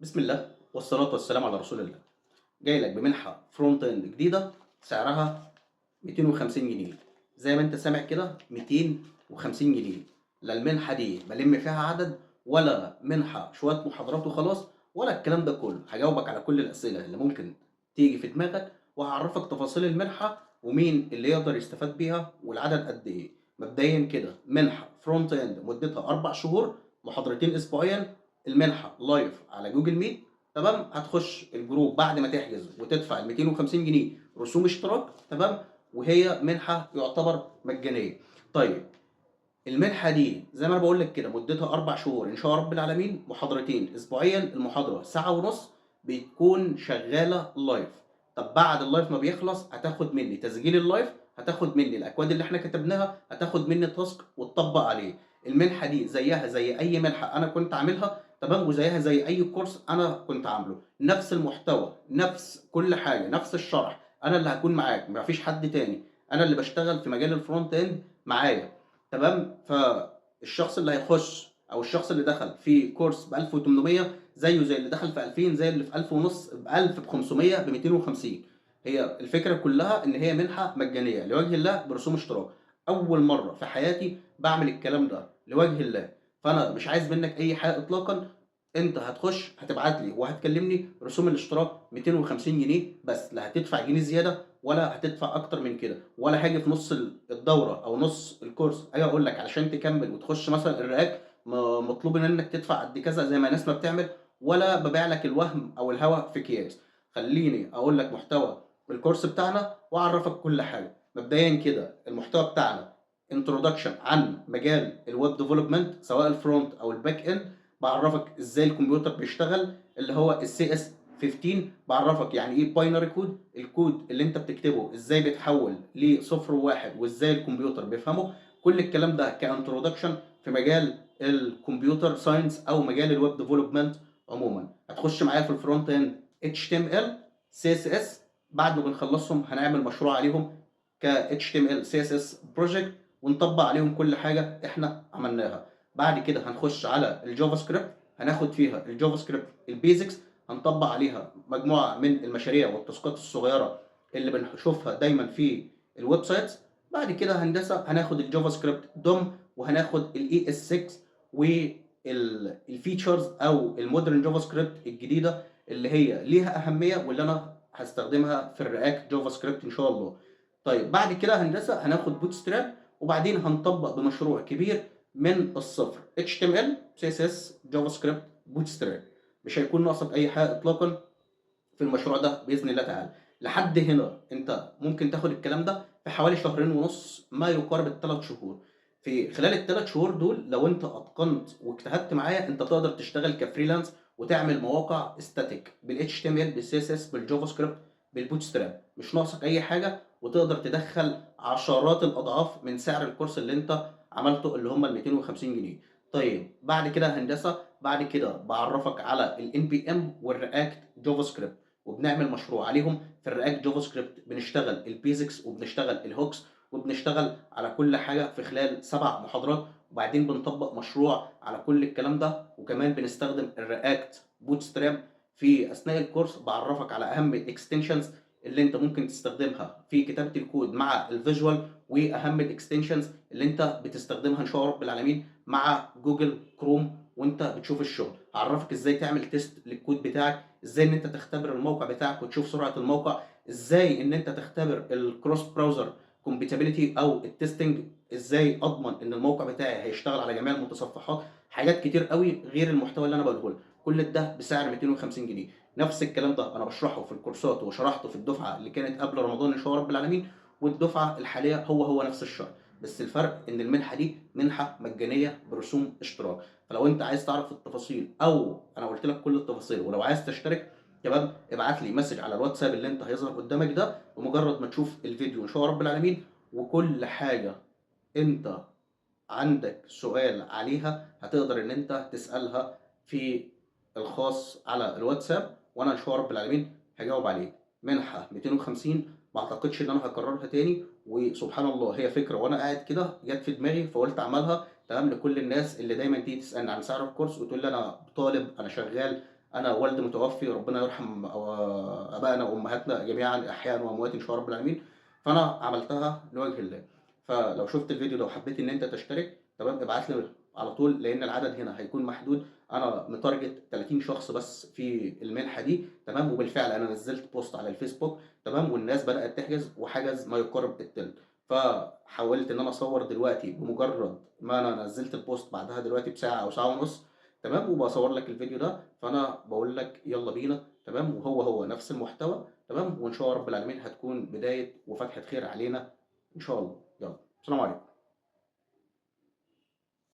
بسم الله والصلاة والسلام على رسول الله. جاي لك بمنحة فرونت اند جديدة سعرها 250 جنيه. زي ما انت سامع كده 250 جنيه. لا المنحة دي بلم فيها عدد، ولا منحة شوية محاضرات وخلاص، ولا الكلام ده كله. هجاوبك على كل الأسئلة اللي ممكن تيجي في دماغك، وهعرفك تفاصيل المنحة ومين اللي يقدر يستفاد بيها والعدد قد ايه. مبدئيا كده منحة فرونت اند مدتها 4 شهور، محاضرتين أسبوعيا. المنحة لايف على جوجل ميت. تمام، هتخش الجروب بعد ما تحجز وتدفع ال 250 جنيه رسوم اشتراك. تمام، وهي منحة يعتبر مجانية. طيب، المنحة دي زي ما انا بقول لك كده مدتها 4 شهور ان شاء رب العالمين، محاضرتين اسبوعيا، المحاضرة ساعة ونص، بتكون شغالة لايف. طب بعد اللايف ما بيخلص هتاخد مني تسجيل اللايف، هتاخد مني الاكواد اللي احنا كتبناها، هتاخد مني تاسك وتطبق عليه. المنحة دي زيها زي اي منحة انا كنت عاملها، تمام، وزيها زي اي كورس انا كنت عامله. نفس المحتوى، نفس كل حاجة، نفس الشرح. انا اللي هكون معاك، مفيش حد تاني. انا اللي بشتغل في مجال الفرونت اند معايا. تمام، فالشخص اللي هيخش او الشخص اللي دخل في كورس ب 1800 زيه زي اللي دخل في 2000، زي اللي في 1000 ونص، ب 1000، ب 500، ب 250. هي الفكره كلها ان هي منحه مجانيه لوجه الله برسوم اشتراك. اول مره في حياتي بعمل الكلام ده لوجه الله، فانا مش عايز منك اي حاجه اطلاقا. انت هتخش هتبعت لي وهتكلمني، رسوم الاشتراك 250 جنيه بس. لا هتدفع جنيه زياده ولا هتدفع اكتر من كده، ولا هاجي في نص الدوره او نص الكورس اجي اقول لك علشان تكمل وتخش مثلا الرقاق مطلوب منك تدفع قد كذا زي ما الناس ما بتعمل، ولا ببيع لك الوهم او الهوى في اكياس. خليني اقول لك محتوى الكورس بتاعنا واعرفك كل حاجه. مبدئيا كده المحتوى بتاعنا انترودكشن عن مجال الويب ديفلوبمنت، سواء الفرونت او الباك اند. بعرفك ازاي الكمبيوتر بيشتغل، اللي هو السي اس 15. بعرفك يعني ايه باينري كود، الكود اللي انت بتكتبه ازاي بيتحول لصفر وواحد وازاي الكمبيوتر بيفهمه. كل الكلام ده كانترودكشن في مجال الكمبيوتر ساينس او مجال الويب ديفلوبمنت عموما. هتخش معايا في الفرونت اند HTML CSS. بعد ما بنخلصهم هنعمل مشروع عليهم ك HTML CSS بروجكت، ونطبق عليهم كل حاجه احنا عملناها. بعد كده هنخش على الجافا سكريبت، هناخد فيها الجافا سكريبت البيزكس، هنطبق عليها مجموعه من المشاريع والتاسكات الصغيره اللي بنشوفها دايما في الويب سايتس. بعد كده هندسه هناخد الجافا سكريبت دوم، وهناخد الاي اس 6 والفيتشرز او المودرن جافا سكريبت الجديده اللي هي ليها اهميه واللي انا هستخدمها في الرياكت جافا سكريبت ان شاء الله. طيب بعد كده هندسه هناخد بوت ستراب، وبعدين هنطبق بمشروع كبير من الصفر HTML CSS جافا سكريبت بوت ستراب. مش هيكون ناقصك اي حاجه اطلاقا في المشروع ده باذن الله تعالى. لحد هنا انت ممكن تاخد الكلام ده في حوالي شهرين ونص، ما يقارب ال3 شهور. في خلال ال3 شهور دول لو انت اتقنت واجتهدت معايا، انت تقدر تشتغل كفريلانس وتعمل مواقع استاتيك بال HTML بال CSS بالجافا سكريبت بالبوت ستراب. مش ناقصك اي حاجه، وتقدر تدخل عشرات الاضعاف من سعر الكورس اللي انت عملته اللي هم ال 250 جنيه. طيب بعد كده هندسه، بعد كده بعرفك على ال NPM والرياكت جافا سكريبت، وبنعمل مشروع عليهم. في الرياكت جافا سكريبت بنشتغل البيزكس وبنشتغل الهوكس وبنشتغل على كل حاجه في خلال 7 محاضرات، وبعدين بنطبق مشروع على كل الكلام ده. وكمان بنستخدم الرياكت بوت ستراب. في اثناء الكورس بعرفك على اهم الاكستنشنز اللي انت ممكن تستخدمها في كتابه الكود مع الفيجوال، واهم الاكستنشنز اللي انت بتستخدمها ان شاء الله رب العالمين مع جوجل كروم وانت بتشوف الشغل. هعرفك ازاي تعمل تيست للكود بتاعك، ازاي ان انت تختبر الموقع بتاعك وتشوف سرعه الموقع، ازاي ان انت تختبر الكروس براوزر كومباتيبيليتي او التستنج، ازاي اضمن ان الموقع بتاعي هيشتغل على جميع المتصفحات. حاجات كتير قوي غير المحتوى اللي انا بقوله لك، كل ده بسعر 250 جنيه. نفس الكلام ده انا بشرحه في الكورسات وشرحته في الدفعه اللي كانت قبل رمضان ان شاء الله رب العالمين، والدفعه الحاليه هو نفس الشرح. بس الفرق ان المنحه دي منحه مجانيه برسوم اشتراك. فلو انت عايز تعرف التفاصيل، او انا قلت لك كل التفاصيل، ولو عايز تشترك، تمام، ابعت لي مسج على الواتساب اللي انت هيظهر قدامك ده، ومجرد ما تشوف الفيديو ان شاء الله رب العالمين وكل حاجه انت عندك سؤال عليها هتقدر ان انت تسالها في الخاص على الواتساب، وانا ان شاء الله رب العالمين هجاوب عليك. منحه 250، ما اعتقدش ان انا هكررها تاني. وسبحان الله هي فكره وانا قاعد كده جت في دماغي فقلت اعملها، تمام، لكل الناس اللي دايما تيجي تسالني عن سعر الكورس وتقول لي انا طالب، انا شغال، انا والدي متوفي، ربنا يرحم ابائنا وامهاتنا جميعا احياء واموات ان شاء الله رب العالمين. فانا عملتها لوجه الله. فلو شفت الفيديو ده وحبيت ان انت تشترك تمام، ابعت لي على طول، لان العدد هنا هيكون محدود. انا متارجت 30 شخص بس في المنحه دي تمام، وبالفعل انا نزلت بوست على الفيسبوك تمام، والناس بدات تحجز وحجز ما يقارب التلت. فحاولت ان انا اصور دلوقتي بمجرد ما انا نزلت البوست، بعدها دلوقتي بساعه او ساعه ونص تمام، وباصور لك الفيديو ده. فانا بقول لك يلا بينا تمام، وهو نفس المحتوى تمام، وان شاء الله رب العالمين هتكون بدايه وفتحه خير علينا ان شاء الله. يلا، سلام عليكم.